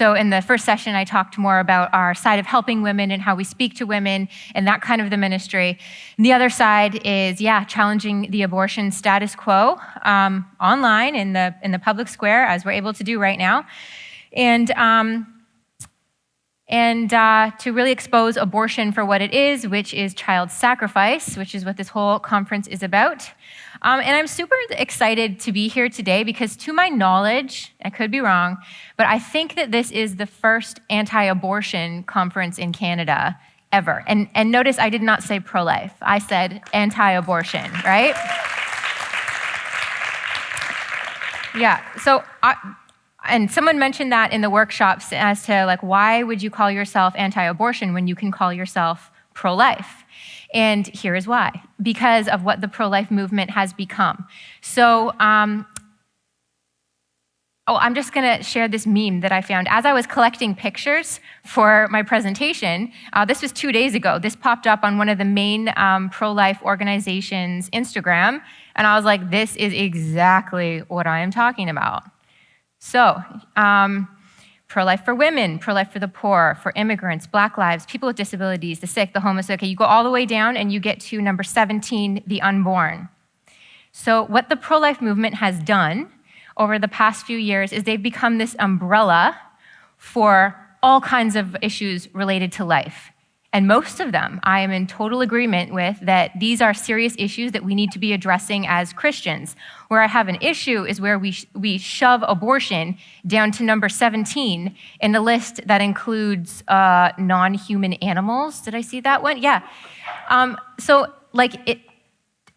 So in the first session, I talked more about our side of helping women and how we speak to women and that kind of the ministry. And the other side is, challenging the abortion status quo online in the public square, as we're able to do right now. And to really expose abortion for what it is, which is child sacrifice, which is what this whole conference is about. And I'm super excited to be here today because, to my knowledge, I could be wrong, but I think that this is the first anti-abortion conference in Canada ever. And notice I did not say pro-life. I said anti-abortion, right? Yeah, so and someone mentioned that in the workshops as to why would you call yourself anti-abortion when you can call yourself pro-life? And here is why. Because of what the pro-life movement has become. So, I'm just gonna share this meme that I found. As I was collecting pictures for my presentation, this was 2 days ago, this popped up on one of the main pro-life organizations' Instagram, and I was like, this is exactly what I am talking about. So, pro-life for women, pro-life for the poor, for immigrants, Black lives, people with disabilities, the sick, the homeless. Okay, you go all the way down and you get to number 17, the unborn. So what the pro-life movement has done over the past few years is they've become this umbrella for all kinds of issues related to life. And most of them, I am in total agreement with that these are serious issues that we need to be addressing as Christians. Where I have an issue is where we shove abortion down to number 17 in the list that includes non-human animals. Did I see that one? Yeah.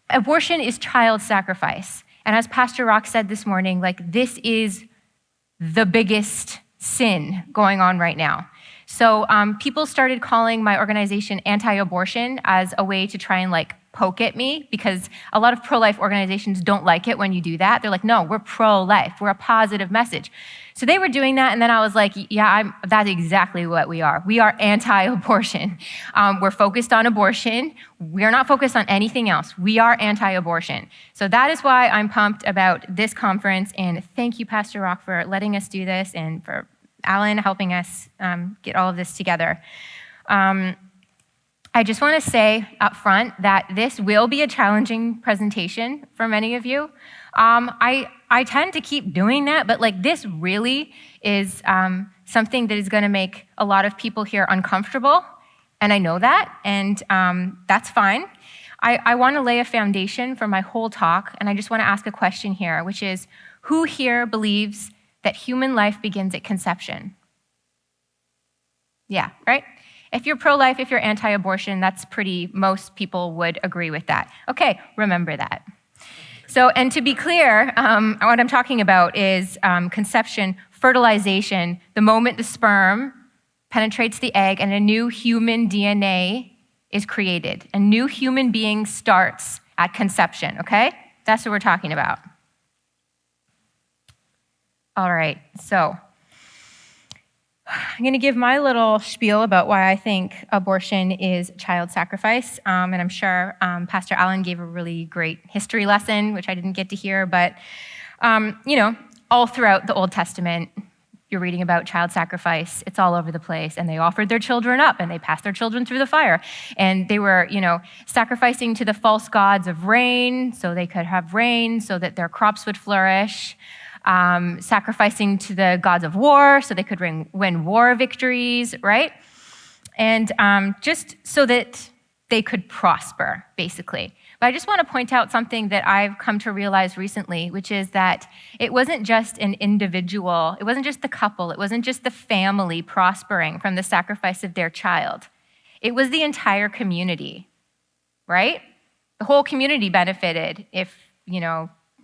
Abortion is child sacrifice. And as Pastor Rock said this morning, this is the biggest sin going on right now. So people started calling my organization anti-abortion as a way to try and poke at me, because a lot of pro-life organizations don't like it when you do that. They're like, no, we're pro-life, we're a positive message. So they were doing that, and then I was like, that's exactly what we are. We are anti-abortion. We're focused on abortion. We're not focused on anything else. We are anti-abortion. So that is why I'm pumped about this conference, and thank you, Pastor Rock, for letting us do this, and for Alan helping us get all of this together. I just want to say up front that this will be a challenging presentation for many of you. I tend to keep doing that, but this really is something that is going to make a lot of people here uncomfortable, and I know that, and that's fine. I want to lay a foundation for my whole talk, and I just want to ask a question here, which is, who here believes that human life begins at conception? Yeah, right? If you're pro-life, if you're anti-abortion, most people would agree with that. Okay, remember that. So, and to be clear, what I'm talking about is conception, fertilization, the moment the sperm penetrates the egg and a new human DNA is created. A new human being starts at conception, okay? That's what we're talking about. All right, so I'm going to give my little spiel about why I think abortion is child sacrifice, and I'm sure Pastor Alan gave a really great history lesson, which I didn't get to hear, but all throughout the Old Testament, you're reading about child sacrifice. It's all over the place, and they offered their children up, and they passed their children through the fire, and they were, sacrificing to the false gods of rain, so they could have rain, so that their crops would flourish. Sacrificing to the gods of war so they could win war victories, right? And just so that they could prosper, basically. But I just want to point out something that I've come to realize recently, which is that it wasn't just an individual, it wasn't just the couple, it wasn't just the family prospering from the sacrifice of their child. It was the entire community, right? The whole community benefited if,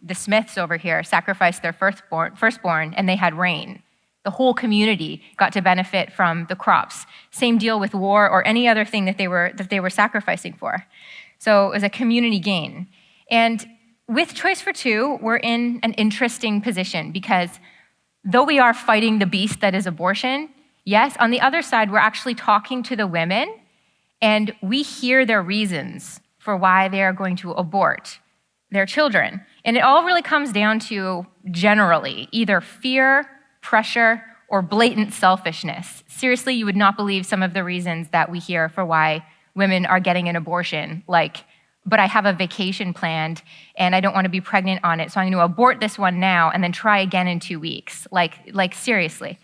the Smiths over here sacrificed their firstborn and they had rain. The whole community got to benefit from the crops. Same deal with war or any other thing that they were sacrificing for. So it was a community gain. And with Choice for Two, we're in an interesting position because though we are fighting the beast that is abortion, yes, on the other side, we're actually talking to the women and we hear their reasons for why they are going to abort their children. And it all really comes down to, generally, either fear, pressure, or blatant selfishness. Seriously, you would not believe some of the reasons that we hear for why women are getting an abortion, like, but I have a vacation planned and I don't want to be pregnant on it, so I'm going to abort this one now and then try again in 2 weeks. Like seriously.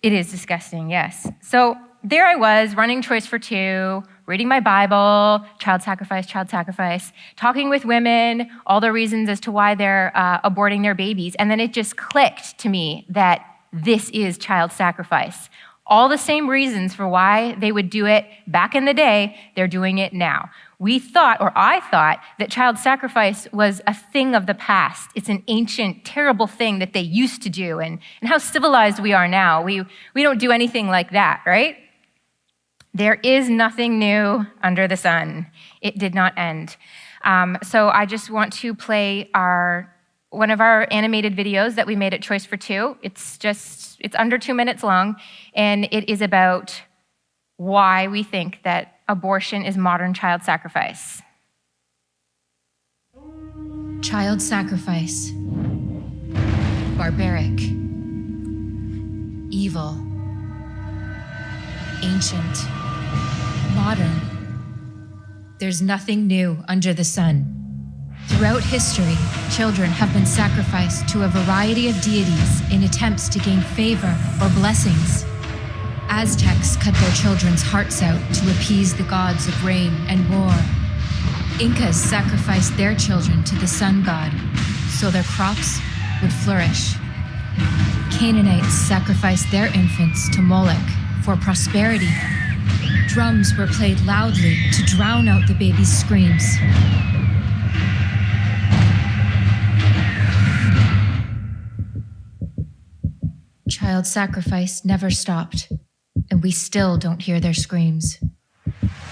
It is disgusting, yes. So there I was, running Choice for Two, reading my Bible, child sacrifice, talking with women, all the reasons as to why they're aborting their babies. And then it just clicked to me that this is child sacrifice. All the same reasons for why they would do it back in the day, they're doing it now. We thought, or I thought, that child sacrifice was a thing of the past. It's an ancient, terrible thing that they used to do, and how civilized we are now. We don't do anything like that, right? There is nothing new under the sun. It did not end. So I just want to play one of our animated videos that we made at Choice for Two. It's under 2 minutes long, and it is about why we think that abortion is modern child sacrifice. Child sacrifice. Barbaric. Evil. Ancient. Modern. There's nothing new under the sun. Throughout history, children have been sacrificed to a variety of deities in attempts to gain favor or blessings. Aztecs cut their children's hearts out to appease the gods of rain and war. Incas sacrificed their children to the sun god so their crops would flourish. Canaanites sacrificed their infants to Moloch for prosperity. Drums were played loudly to drown out the baby's screams. Child sacrifice never stopped, and we still don't hear their screams.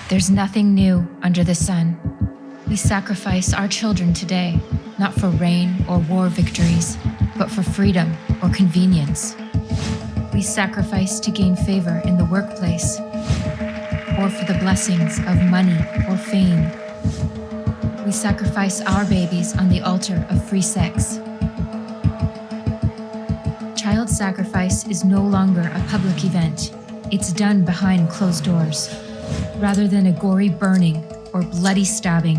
There's nothing new under the sun. We sacrifice our children today, not for rain or war victories, but for freedom or convenience. We sacrifice to gain favor in the workplace, or for the blessings of money or fame. We sacrifice our babies on the altar of free sex. Child sacrifice is no longer a public event. It's done behind closed doors. Rather than a gory burning or bloody stabbing,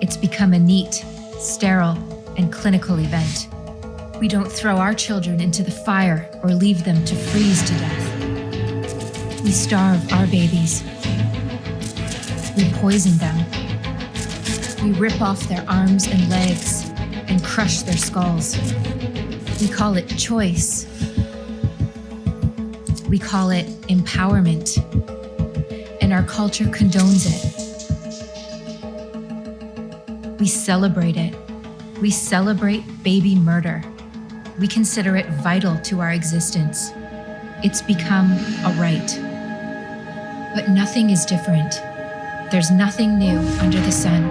it's become a neat, sterile, and clinical event. We don't throw our children into the fire or leave them to freeze to death. We starve our babies. We poison them. We rip off their arms and legs and crush their skulls. We call it choice. We call it empowerment. And our culture condones it. We celebrate it. We celebrate baby murder. We consider it vital to our existence. It's become a right. But nothing is different. There's nothing new under the sun.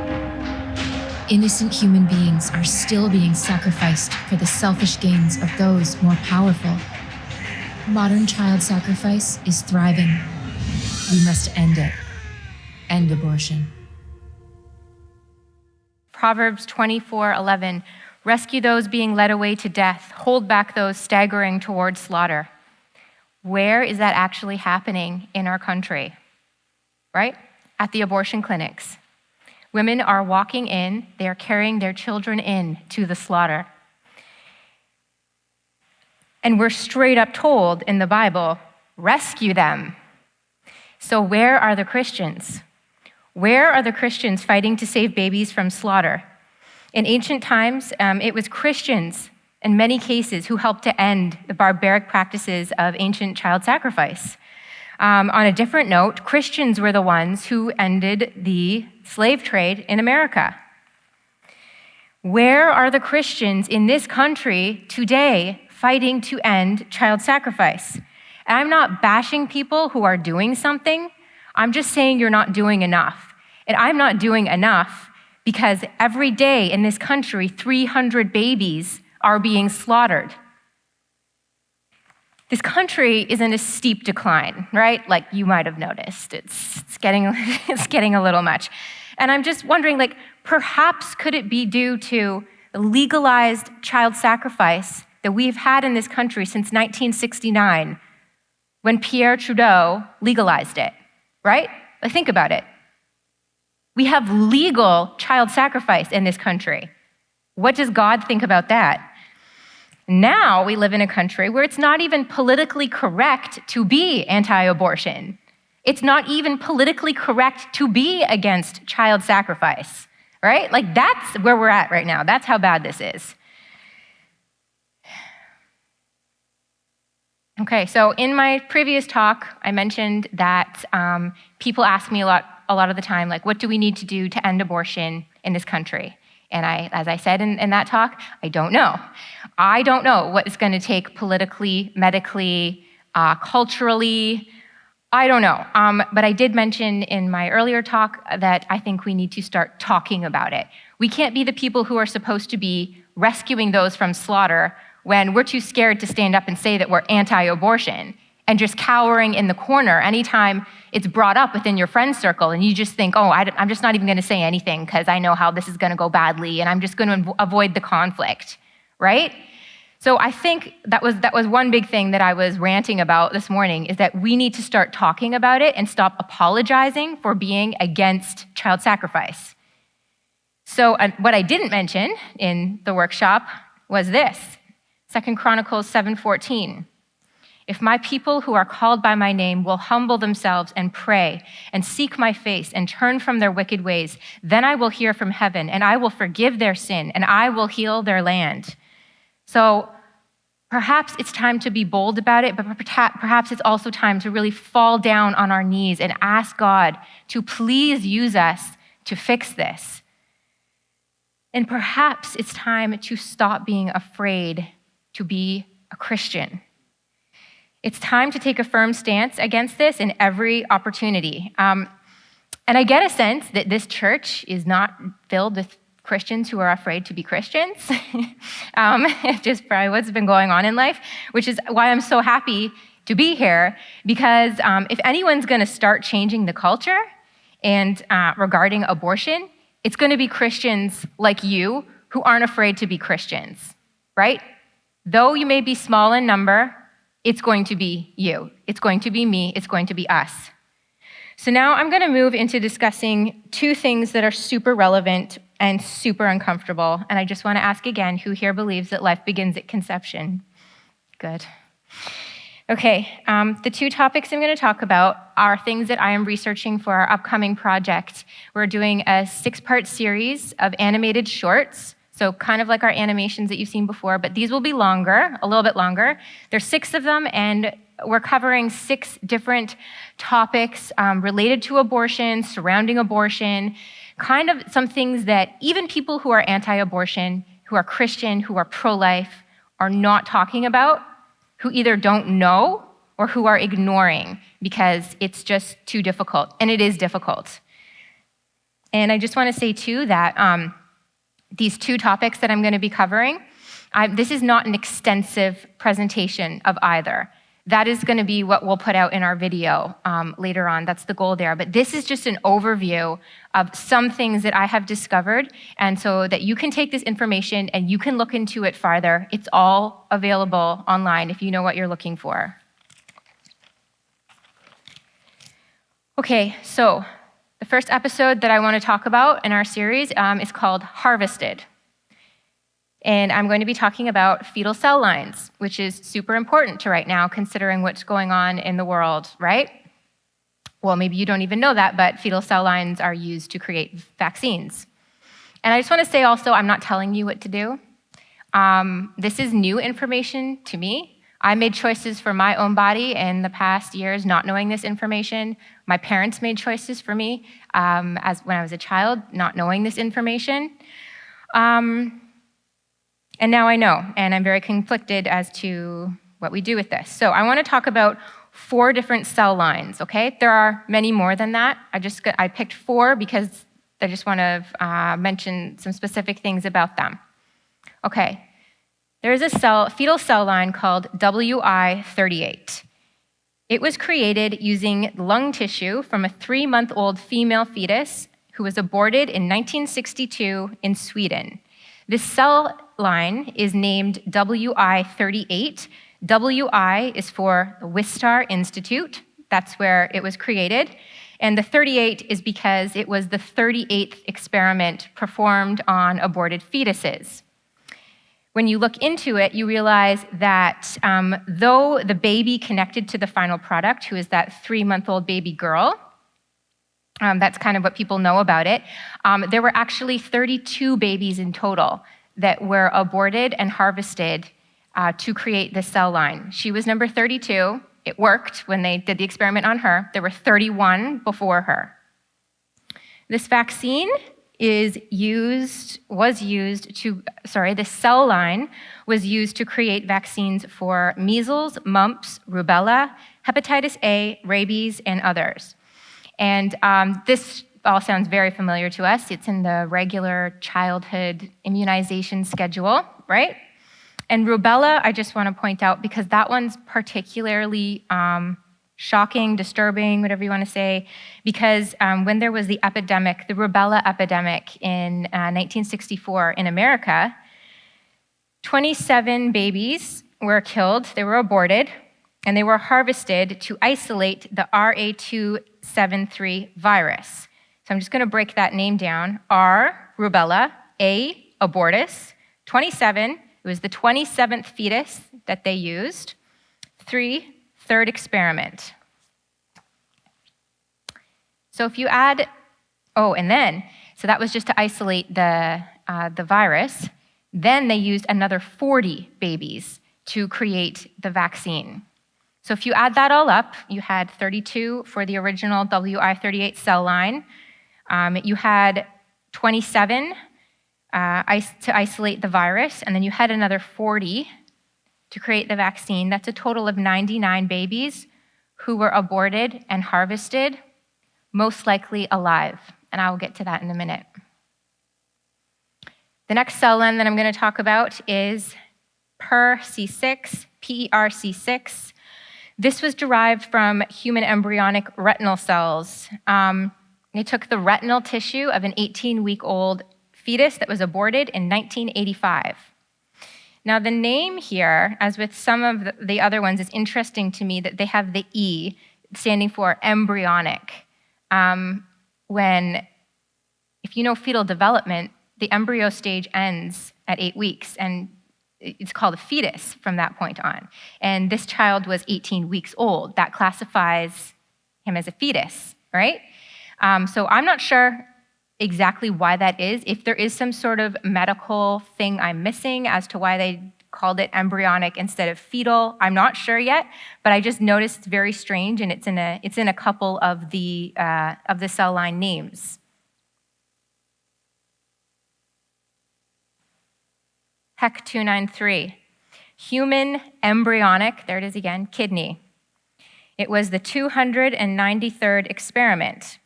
Innocent human beings are still being sacrificed for the selfish gains of those more powerful. Modern child sacrifice is thriving. We must end it. End abortion. Proverbs 24:11, rescue those being led away to death, hold back those staggering towards slaughter. Where is that actually happening in our country? Right? At the abortion clinics. Women are walking in, they are carrying their children in to the slaughter. And we're straight up told in the Bible, rescue them. So where are the Christians? Where are the Christians fighting to save babies from slaughter? In ancient times, it was Christians in many cases who helped to end the barbaric practices of ancient child sacrifice. On a different note, Christians were the ones who ended the slave trade in America. Where are the Christians in this country today fighting to end child sacrifice? And I'm not bashing people who are doing something. I'm just saying you're not doing enough. And I'm not doing enough because every day in this country, 300 babies are being slaughtered. This country is in a steep decline, right? Like you might have noticed. It's getting a little much. And I'm just wondering, perhaps could it be due to legalized child sacrifice that we've had in this country since 1969 when Pierre Trudeau legalized it, right? Like, think about it. We have legal child sacrifice in this country. What does God think about that? Now we live in a country where it's not even politically correct to be anti-abortion. It's not even politically correct to be against child sacrifice, right? Like, that's where we're at right now. That's how bad this is. Okay, so in my previous talk, I mentioned that people ask me a lot of the time, like, what do we need to do to end abortion in this country? And as I said in that talk, I don't know. I don't know what it's going to take politically, medically, culturally. I don't know. But I did mention in my earlier talk that I think we need to start talking about it. We can't be the people who are supposed to be rescuing those from slaughter when we're too scared to stand up and say that we're anti-abortion and just cowering in the corner anytime it's brought up within your friend circle and you just think, oh, I'm just not even going to say anything because I know how this is going to go badly and I'm just going to avoid the conflict, right? So I think that was one big thing that I was ranting about this morning, is that we need to start talking about it and stop apologizing for being against child sacrifice. So what I didn't mention in the workshop was this, 2 Chronicles 7:14. If my people who are called by my name will humble themselves and pray and seek my face and turn from their wicked ways, then I will hear from heaven and I will forgive their sin and I will heal their land. So perhaps it's time to be bold about it, but perhaps it's also time to really fall down on our knees and ask God to please use us to fix this. And perhaps it's time to stop being afraid to be a Christian. It's time to take a firm stance against this in every opportunity. And I get a sense that this church is not filled with Christians who are afraid to be Christians. Just probably what's been going on in life, which is why I'm so happy to be here, because if anyone's going to start changing the culture and regarding abortion, it's going to be Christians like you who aren't afraid to be Christians, right? Though you may be small in number, it's going to be you. It's going to be me. It's going to be us. So now I'm going to move into discussing two things that are super relevant and super uncomfortable. And I just want to ask again, who here believes that life begins at conception? Good. Okay, the two topics I'm going to talk about are things that I am researching for our upcoming project. We're doing a 6-part series of animated shorts. So kind of like our animations that you've seen before, but these will be longer, a little bit longer. There's 6 of them, and we're covering 6 different topics related to abortion, surrounding abortion, kind of some things that even people who are anti-abortion, who are Christian, who are pro-life, are not talking about, who either don't know or who are ignoring because it's just too difficult, and it is difficult. And I just want to say, too, that these 2 topics that I'm going to be covering, this is not an extensive presentation of either. That is going to be what we'll put out in our video later on. That's the goal there. But this is just an overview of some things that I have discovered, and so that you can take this information and you can look into it farther. It's all available online if you know what you're looking for. Okay, so the first episode that I want to talk about in our series is called Harvested. And I'm going to be talking about fetal cell lines, which is super important to right now, considering what's going on in the world, right? Well, maybe you don't even know that, but fetal cell lines are used to create vaccines. And I just want to say also, I'm not telling you what to do. This is new information to me. I made choices for my own body in the past years, not knowing this information. My parents made choices for me as when I was a child, not knowing this information. And now I know, and I'm very conflicted as to what we do with this. So I want to talk about 4 different cell lines, okay? There are many more than that. I picked 4 because I just want to mention some specific things about them. Okay, there is a fetal cell line called WI38. It was created using lung tissue from a 3-month-old female fetus who was aborted in 1962 in Sweden. This cell line is named WI38. WI is for the Wistar Institute. That's where it was created. And the 38 is because it was the 38th experiment performed on aborted fetuses. When you look into it, you realize that though the baby connected to the final product, who is that 3-month-old baby girl, that's kind of what people know about it, there were actually 32 babies in total that were aborted and harvested to create this cell line. She was number 32. It worked when they did the experiment on her. There were 31 before her. This vaccine this cell line was used to create vaccines for measles, mumps, rubella, hepatitis A, rabies, and others. And this all sounds very familiar to us. It's in the regular childhood immunization schedule, right? And rubella, I just want to point out, because that one's particularly shocking, disturbing, whatever you want to say, because when there was the epidemic, the rubella epidemic in 1964 in America, 27 babies were killed, they were aborted, and they were harvested to isolate the RA273 virus. So I'm just going to break that name down. R, rubella, A, abortus, 27, it was the 27th fetus that they used. 3, third experiment. So if you add, so that was just to isolate the virus. Then they used another 40 babies to create the vaccine. So if you add that all up, you had 32 for the original WI38 cell line. You had 27 to isolate the virus, and then you had another 40 to create the vaccine. That's a total of 99 babies who were aborted and harvested, most likely alive. And I will get to that in a minute. The next cell line that I'm going to talk about is PERC6. This was derived from human embryonic retinal cells. They took the retinal tissue of an 18-week-old fetus that was aborted in 1985. Now, the name here, as with some of the other ones, is interesting to me that they have the E standing for embryonic. If you know fetal development, the embryo stage ends at 8 weeks, and it's called a fetus from that point on. And this child was 18 weeks old. That classifies him as a fetus, right? So I'm not sure exactly why that is. If there is some sort of medical thing I'm missing as to why they called it embryonic instead of fetal, I'm not sure yet, but I just noticed it's very strange, and it's in a couple of the cell line names. HEC293, human embryonic, there it is again, kidney. It was the 293rd experiment.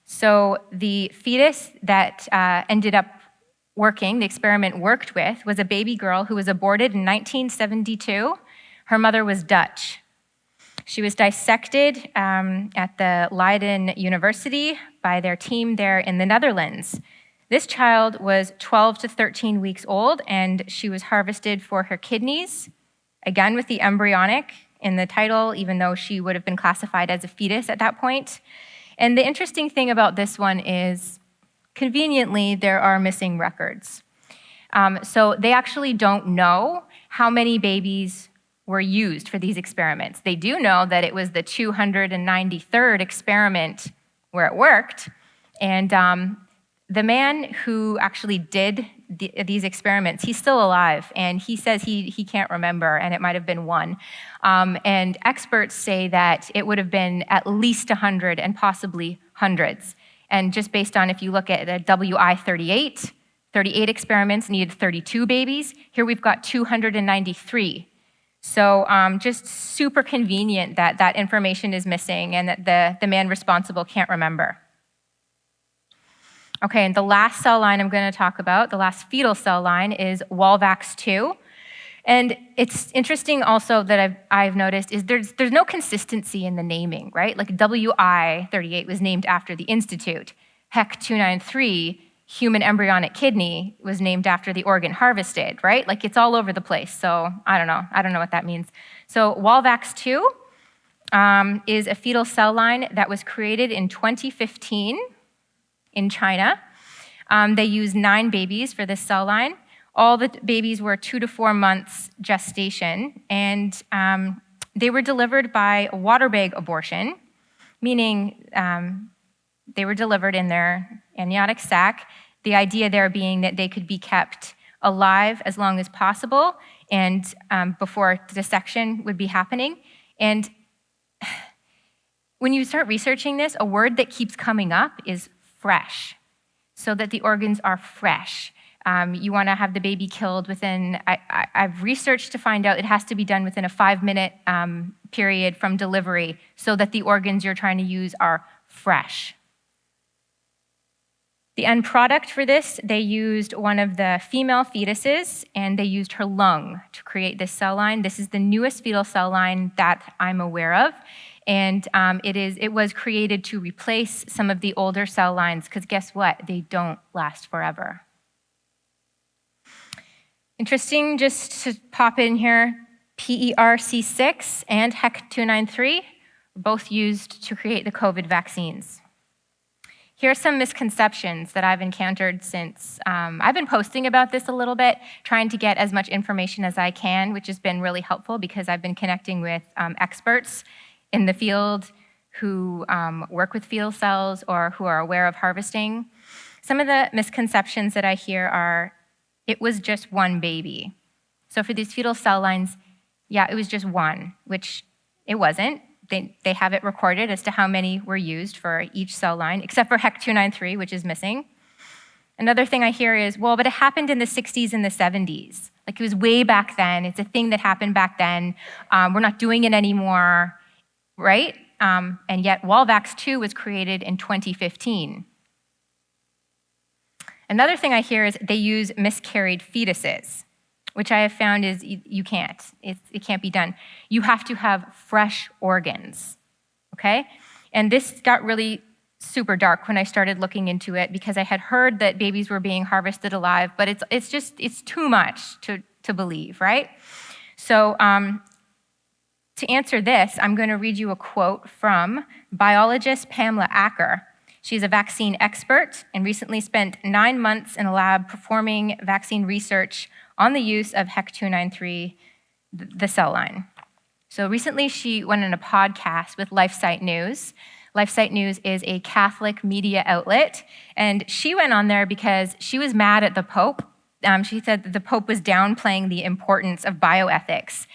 So the fetus that ended up working, the experiment worked with, was a baby girl who was aborted in 1972. Her mother was Dutch. She was dissected at the Leiden University by their team there in the Netherlands. This child was 12 to 13 weeks old, and she was harvested for her kidneys, again with the embryonic in the title, even though she would have been classified as a fetus at that point. And the interesting thing about this one is, conveniently, there are missing records. So they actually don't know how many babies were used for these experiments. They do know that it was the 293rd experiment where it worked, and the man who actually did these experiments, he's still alive, and he says he can't remember, and it might have been one. And experts say that it would have been at least 100 and possibly hundreds. And just based on, if you look at the WI38, 38 experiments needed 32 babies. Here we've got 293. So just super convenient that that information is missing and that the man responsible can't remember. Okay, and the last cell line I'm going to talk about, the last fetal cell line, is Walvax2. And it's interesting also that I've noticed is there's no consistency in the naming, right? Like WI38 was named after the institute. HEC293, human embryonic kidney was named after the organ harvested, right? Like it's all over the place. So I don't know what that means. So Walvax-2 is a fetal cell line that was created in 2015 in China. They used 9 babies for this cell line. All the babies were 2 to 4 months gestation, and they were delivered by a water bag abortion, meaning they were delivered in their amniotic sac, the idea there being that they could be kept alive as long as possible and before dissection would be happening. And when you start researching this, a word that keeps coming up is fresh, so that the organs are fresh. You want to have the baby killed within, I've researched to find out it has to be done within a 5-minute period from delivery so that the organs you're trying to use are fresh. The end product for this, they used one of the female fetuses and they used her lung to create this cell line. This is the newest fetal cell line that I'm aware of. And it was created to replace some of the older cell lines because guess what? They don't last forever. Interesting, just to pop in here, PERC6 and HEC293 were both used to create the COVID vaccines. Here are some misconceptions that I've encountered since I've been posting about this a little bit, trying to get as much information as I can, which has been really helpful because I've been connecting with experts in the field who work with fetal cells or who are aware of harvesting. Some of the misconceptions that I hear are, it was just one baby. So for these fetal cell lines, yeah, it was just one, which it wasn't. They have it recorded as to how many were used for each cell line, except for HEC293, which is missing. Another thing I hear is, well, but it happened in the 60s and the 70s. Like it was way back then. It's a thing that happened back then. We're not doing it anymore, right? And yet Walvax-2 was created in 2015. Another thing I hear is they use miscarried fetuses, which I have found is you can't. It can't be done. You have to have fresh organs, okay? And this got really super dark when I started looking into it because I had heard that babies were being harvested alive, but it's too much to believe, right? So to answer this, I'm going to read you a quote from biologist Pamela Acker. She's a vaccine expert and recently spent 9 months in a lab performing vaccine research on the use of HEC293, the cell line. So recently she went on a podcast with LifeSite News. LifeSite News is a Catholic media outlet, and she went on there because she was mad at the Pope. She said that the Pope was downplaying the importance of bioethics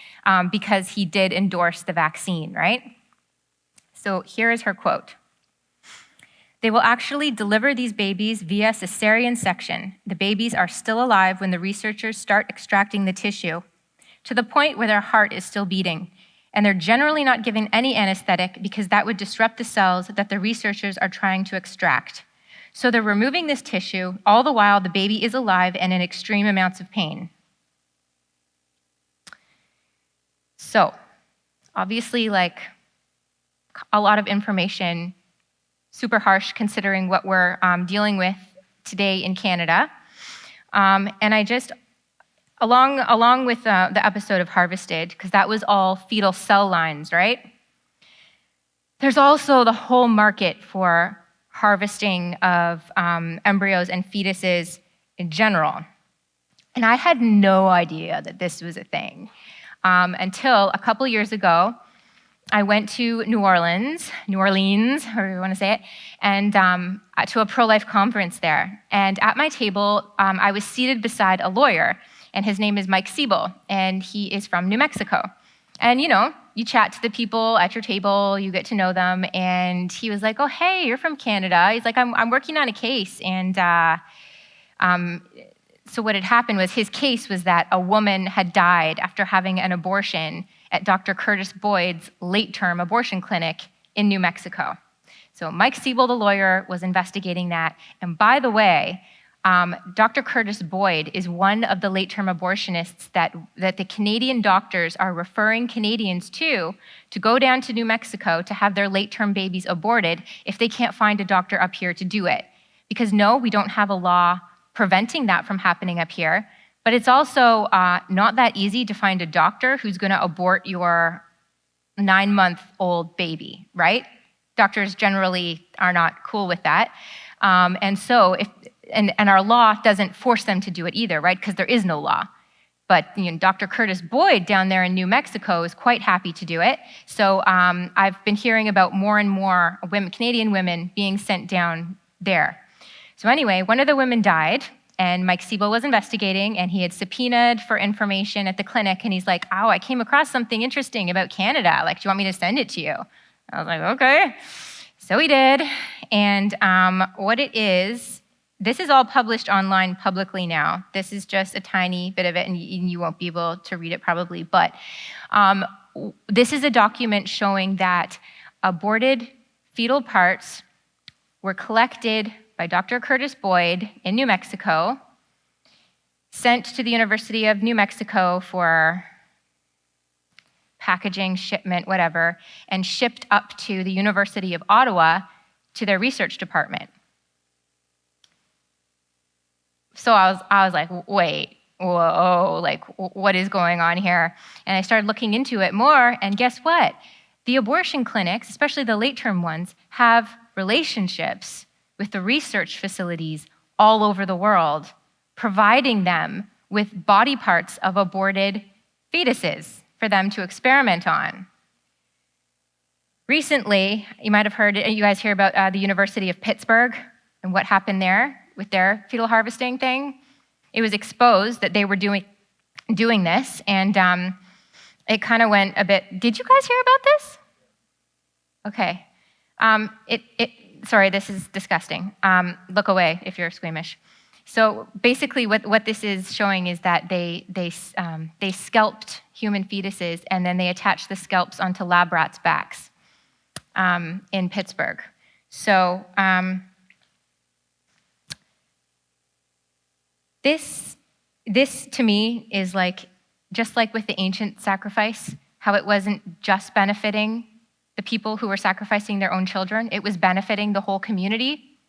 because he did endorse the vaccine, right? So here is her quote. They will actually deliver these babies via cesarean section. The babies are still alive when the researchers start extracting the tissue, to the point where their heart is still beating. And they're generally not given any anesthetic because that would disrupt the cells that the researchers are trying to extract. So they're removing this tissue, all the while the baby is alive and in extreme amounts of pain. So, obviously, like a lot of information, super harsh considering what we're dealing with today in Canada. And I just, along with the episode of Harvested, because that was all fetal cell lines, right? There's also the whole market for harvesting of embryos and fetuses in general. And I had no idea that this was a thing until a couple years ago. I went to New Orleans, however you want to say it, and to a pro-life conference there. And at my table, I was seated beside a lawyer, and his name is Mike Siebel, and he is from New Mexico. And you know, you chat to the people at your table, you get to know them, and he was like, oh, hey, you're from Canada. He's like, I'm working on a case, and so what had happened was his case was that a woman had died after having an abortion at Dr. Curtis Boyd's late-term abortion clinic in New Mexico. So Mike Siebel, the lawyer, was investigating that. And by the way, Dr. Curtis Boyd is one of the late-term abortionists that the Canadian doctors are referring Canadians to go down to New Mexico to have their late-term babies aborted if they can't find a doctor up here to do it. Because no, we don't have a law preventing that from happening up here, but it's also not that easy to find a doctor who's going to abort your 9-month-old baby, right? Doctors generally are not cool with that. And so our law doesn't force them to do it either, right? Because there is no law. But Dr. Curtis Boyd down there in New Mexico is quite happy to do it. So I've been hearing about more and more Canadian women being sent down there. So anyway, one of the women died, and Mike Siebel was investigating, and he had subpoenaed for information at the clinic, and he's like, oh, I came across something interesting about Canada. Like, do you want me to send it to you? I was like, okay. So he did, and what it is, this is all published online publicly now. This is just a tiny bit of it, and you won't be able to read it probably, but this is a document showing that aborted fetal parts were collected by Dr. Curtis Boyd in New Mexico, sent to the University of New Mexico for packaging, shipment, whatever, and shipped up to the University of Ottawa to their research department. So I was like, wait, whoa, like what is going on here? And I started looking into it more, and guess what? The abortion clinics, especially the late-term ones, have relationships with the research facilities all over the world, providing them with body parts of aborted fetuses for them to experiment on. Recently, you might have heard, you guys hear about the University of Pittsburgh and what happened there with their fetal harvesting thing. It was exposed that they were doing this, and it kind of went a bit, did you guys hear about this? Okay. Sorry, this is disgusting. Look away if you're squeamish. So basically what this is showing is that they scalped human fetuses, and then they attached the scalps onto lab rats' backs in Pittsburgh. So this to me is like, just like with the ancient sacrifice, how it wasn't just benefiting the people who were sacrificing their own children, it was benefiting the whole community.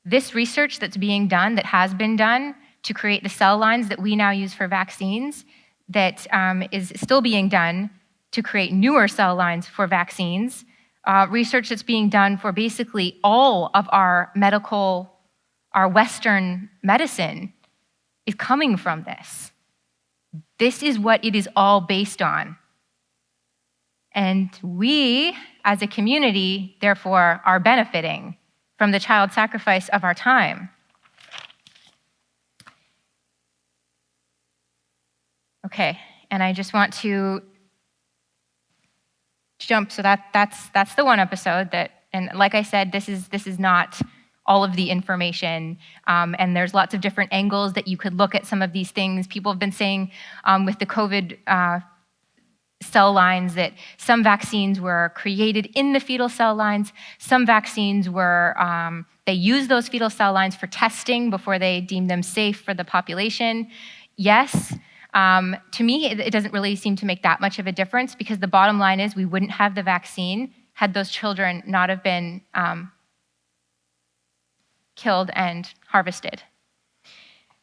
This research that's being done, that has been done to create the cell lines that we now use for vaccines, that is still being done to create newer cell lines for vaccines, research that's being done for basically all of our Western medicine is coming from this. This is what it is all based on. And we, as a community, therefore, are benefiting from the child sacrifice of our time. Okay, and I just want to jump, so that's the one episode that, and like I said, this is not all of the information, and there's lots of different angles that you could look at some of these things. People have been saying with the COVID cell lines that some vaccines were created in the fetal cell lines, some vaccines were, they used those fetal cell lines for testing before they deemed them safe for the population. Yes, to me, it doesn't really seem to make that much of a difference, because the bottom line is we wouldn't have the vaccine had those children not have been killed and harvested.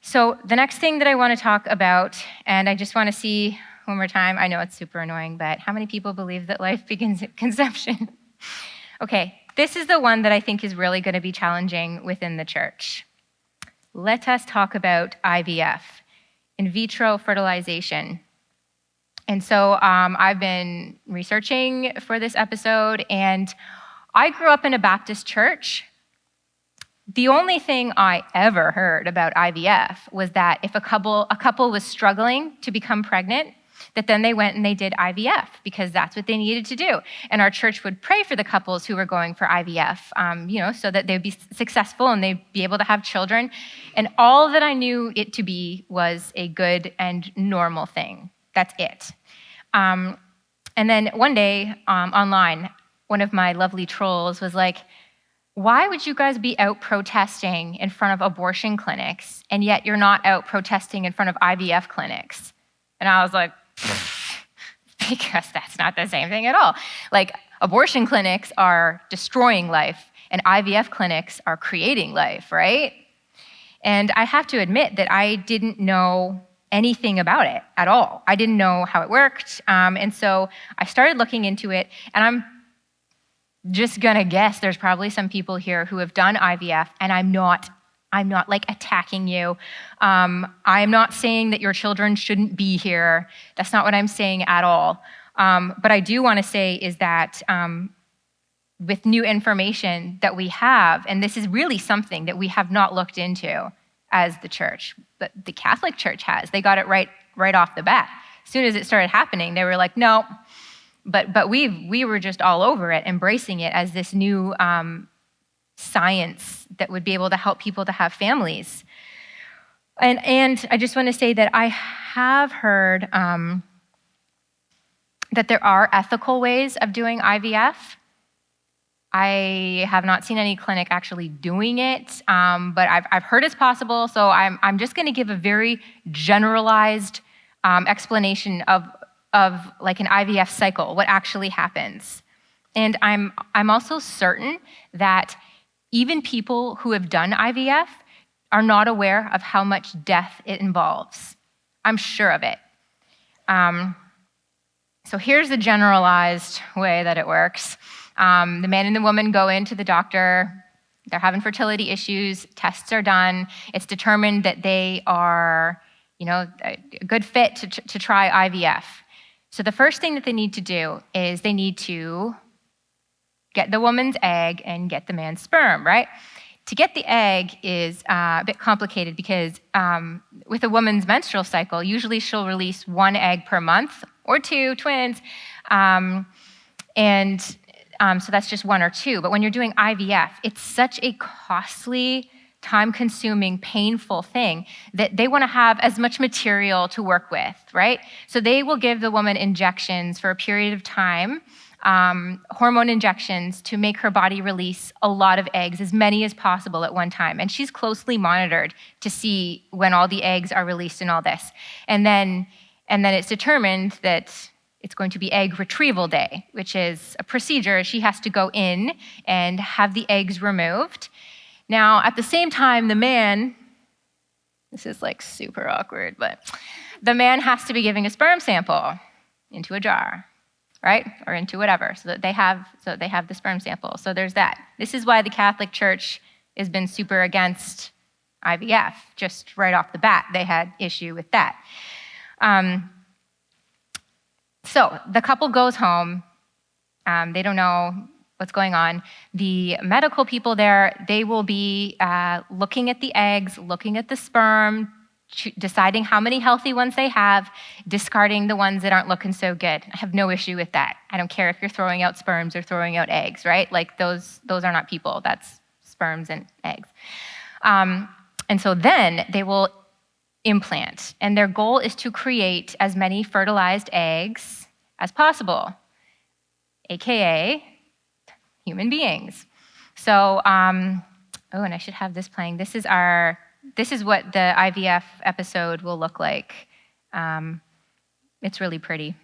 So the next thing that I want to talk about, and I just want to see one more time, I know it's super annoying, but how many people believe that life begins at conception? Okay, this is the one that I think is really going to be challenging within the church. Let us talk about IVF, in vitro fertilization. And so I've been researching for this episode, and I grew up in a Baptist church. The only thing I ever heard about IVF was that if a couple was struggling to become pregnant, that then they went and they did IVF because that's what they needed to do. And our church would pray for the couples who were going for IVF, so that they'd be successful and they'd be able to have children. And all that I knew it to be was a good and normal thing. That's it. And then one day online, one of my lovely trolls was like, why would you guys be out protesting in front of abortion clinics, and yet you're not out protesting in front of IVF clinics? And I was like, because that's not the same thing at all. Like, Abortion clinics are destroying life, and IVF clinics are creating life, right? And I have to admit that I didn't know anything about it at all. I didn't know how it worked, and so I started looking into it, and I'm just gonna guess there's probably some people here who have done IVF, and I'm not like attacking you. I'm not saying that your children shouldn't be here. That's not what I'm saying at all. But I do want to say is that with new information that we have, and this is really something that we have not looked into as the church, but the Catholic Church has. They got it right off the bat. As soon as it started happening, they were like, no. But we were just all over it, embracing it as this new science that would be able to help people to have families. And I just want to say that I have heard that there are ethical ways of doing IVF. I have not seen any clinic actually doing it, but I've heard it's possible, so I'm just going to give a very generalized explanation of like an IVF cycle, what actually happens. And I'm also certain that even people who have done IVF are not aware of how much death it involves. I'm sure of it. So here's the generalized way that it works. The man and the woman go into the doctor. They're having fertility issues. Tests are done. It's determined that they are, a good fit to try IVF. So the first thing that they need to do is they need to get the woman's egg and get the man's sperm, right? To get the egg is a bit complicated because with a woman's menstrual cycle, usually she'll release one egg per month or two, twins. So that's just one or two. But when you're doing IVF, it's such a costly, time-consuming, painful thing that they want to have as much material to work with, right? So they will give the woman injections for a period of time, hormone injections to make her body release a lot of eggs, as many as possible at one time. And she's closely monitored to see when all the eggs are released and all this. And then it's determined that it's going to be egg retrieval day, which is a procedure. She has to go in and have the eggs removed. Now, at the same time, the man, this is like super awkward, but the man has to be giving a sperm sample into a jar, right? Or into whatever, so they have the sperm sample. So there's that. This is why the Catholic Church has been super against IVF. Just right off the bat, they had issue with that. So the couple goes home. They don't know what's going on. The medical people there, they will be looking at the eggs, looking at the sperm, deciding how many healthy ones they have, discarding the ones that aren't looking so good. I have no issue with that. I don't care if you're throwing out sperms or throwing out eggs, right? Like those are not people. That's sperms and eggs. And so then they will implant, and their goal is to create as many fertilized eggs as possible, AKA human beings. So, and I should have this playing. This is what the IVF episode will look like. It's really pretty.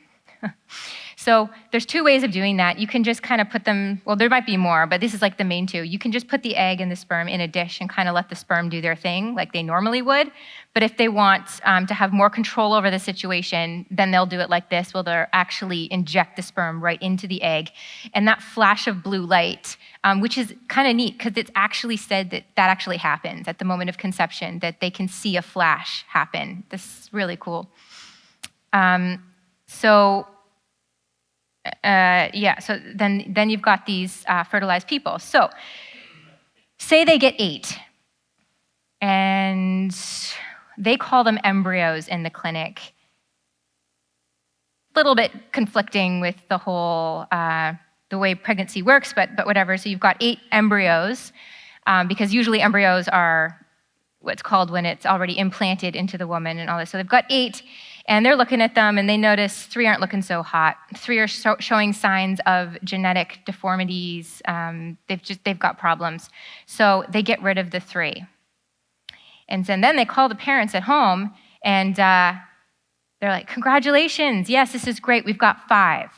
So there's two ways of doing that. You can just kind of put them, well, there might be more, but this is like the main two. You can just put the egg and the sperm in a dish and kind of let the sperm do their thing like they normally would. But if they want to have more control over the situation, then they'll do it like this, where they'll actually inject the sperm right into the egg. And that flash of blue light, which is kind of neat because it's actually said that actually happens at the moment of conception, that they can see a flash happen. This is really cool. So then you've got these fertilized people. So say they get 8, and they call them embryos in the clinic. A little bit conflicting with the whole, the way pregnancy works, but whatever. So you've got 8 embryos, because usually embryos are what's called when it's already implanted into the woman and all this. So they've got 8, and they're looking at them, and they notice 3 aren't looking so hot. 3 are showing signs of genetic deformities. They've got problems. So they get rid of the 3. And then they call the parents at home, and they're like, congratulations, yes, this is great, we've got 5.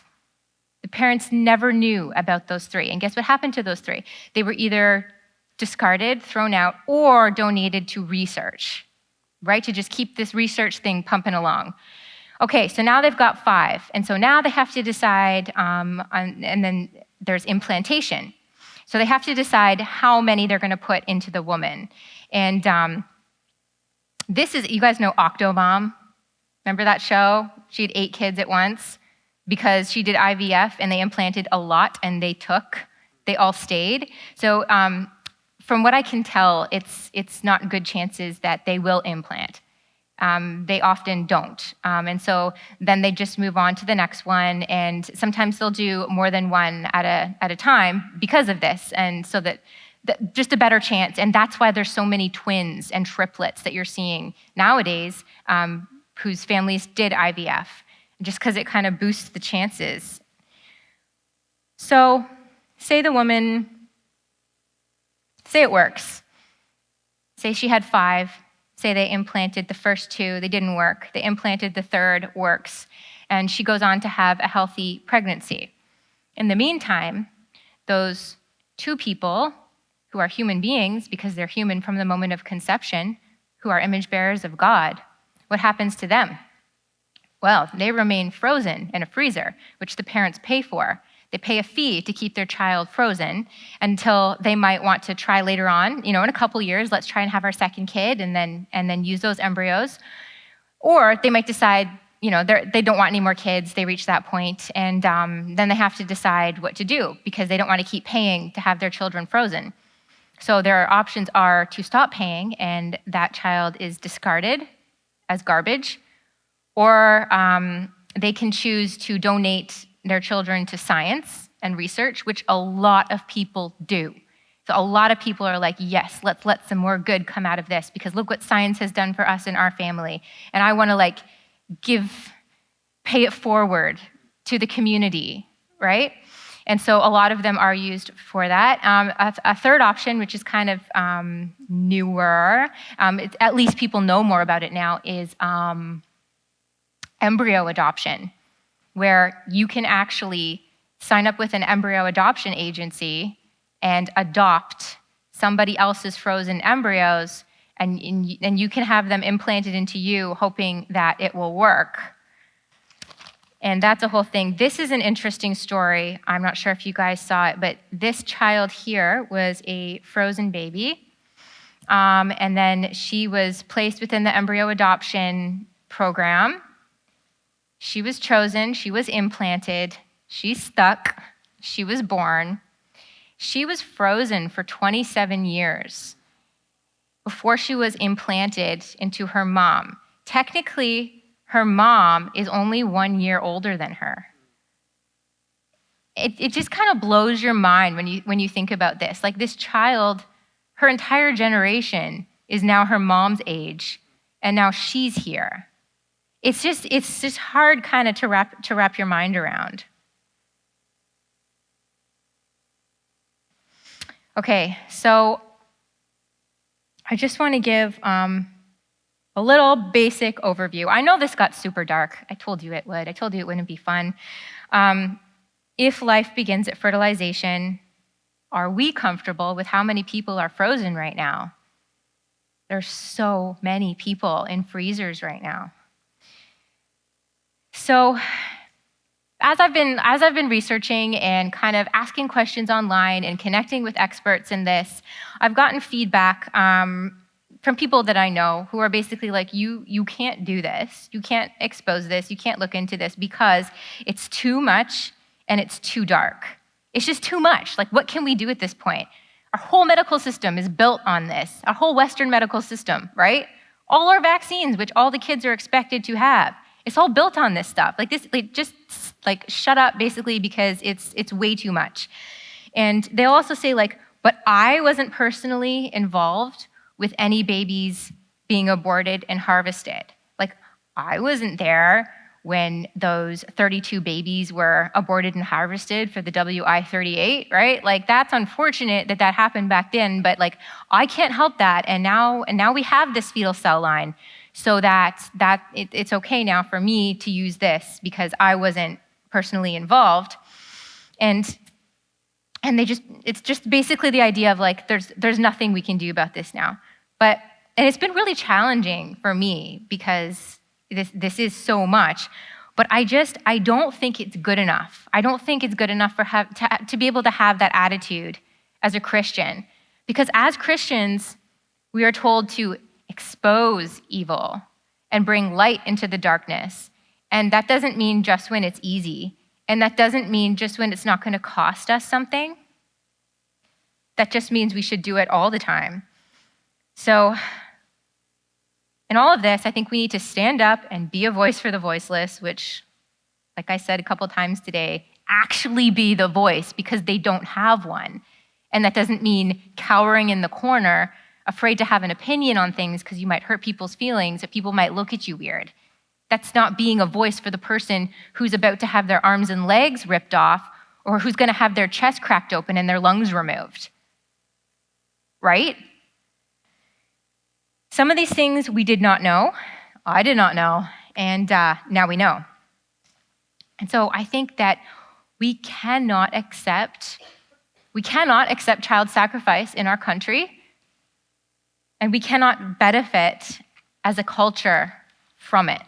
The The parents never knew about those 3. And guess what happened to those 3? They were either discarded, thrown out, or donated to research, right? To just keep this research thing pumping along. Okay, so now they've got 5. And so now they have to decide, and then there's implantation. So they have to decide how many they're going to put into the woman. And this is, you guys know Octomom? Remember that show? She had 8 kids at once because she did IVF and they implanted a lot and they all stayed. So from what I can tell, it's not good chances that they will implant. They often don't. And so then they just move on to the next one, and sometimes they'll do more than one at a time because of this, and so that just a better chance. And that's why there's so many twins and triplets that you're seeing nowadays whose families did IVF, just because it kind of boosts the chances. So say the woman, say it works. Say she had 5. Say they implanted the first 2, they didn't work. They implanted the 3rd, works. And she goes on to have a healthy pregnancy. In the meantime, those 2 people who are human beings, because they're human from the moment of conception, who are image bearers of God, what happens to them? Well, they remain frozen in a freezer, which the parents pay for. They pay a fee to keep their child frozen until they might want to try later on, in a couple years, let's try and have our second kid and then use those embryos. Or they might decide, they don't want any more kids, they reach that point, and then they have to decide what to do because they don't want to keep paying to have their children frozen. So their options are to stop paying and that child is discarded as garbage, or they can choose to donate their children to science and research, which a lot of people do. So a lot of people are like, yes, let's let some more good come out of this because look what science has done for us in our family. And I want to pay it forward to the community, right? And so a lot of them are used for that. A third option, which is kind of newer, at least people know more about it now, is embryo adoption, where you can actually sign up with an embryo adoption agency and adopt somebody else's frozen embryos, and you can have them implanted into you, hoping that it will work. And that's a whole thing. This is an interesting story. I'm not sure if you guys saw it, but this child here was a frozen baby. And then she was placed within the embryo adoption program. She was chosen, she was implanted, she stuck, she was born. She was frozen for 27 years before she was implanted into her mom. Technically, her mom is only 1 year older than her. It just kind of blows your mind when you think about this. Like this child, her entire generation is now her mom's age, and now she's here. It's just hard kind of to wrap your mind around. Okay, so I just want to give a little basic overview. I know this got super dark. I told you it would. I told you it wouldn't be fun. If life begins at fertilization, are we comfortable with how many people are frozen right now? There's so many people in freezers right now. So as I've been researching and kind of asking questions online and connecting with experts in this, I've gotten feedback from people that I know who are basically like, you can't do this, you can't expose this, you can't look into this because it's too much and it's too dark. It's just too much. Like, what can we do at this point? Our whole medical system is built on this, our whole Western medical system, right? All our vaccines, which all the kids are expected to have, it's all built on this stuff. Like this, just shut up basically because it's way too much. And they'll also say but I wasn't personally involved with any babies being aborted and harvested. Like I wasn't there when those 32 babies were aborted and harvested for the WI-38, right? Like that's unfortunate that happened back then, but I can't help that. And now we have this fetal cell line. So it's okay now for me to use this because I wasn't personally involved. And it's just basically the idea of like, there's nothing we can do about this now. And it's been really challenging for me because this is so much, but I don't think it's good enough. I don't think it's good enough to be able to have that attitude as a Christian. Because as Christians, we are told to expose evil and bring light into the darkness. And that doesn't mean just when it's easy. And that doesn't mean just when it's not going to cost us something. That just means we should do it all the time. So, in all of this, I think we need to stand up and be a voice for the voiceless, which, like I said a couple times today, actually be the voice because they don't have one. And that doesn't mean cowering in the corner, afraid to have an opinion on things because you might hurt people's feelings, that people might look at you weird. That's not being a voice for the person who's about to have their arms and legs ripped off or who's going to have their chest cracked open and their lungs removed. Right? Some of these things we did not know. I did not know. And now we know. And so I think that we cannot accept child sacrifice in our country, and we cannot benefit as a culture from it.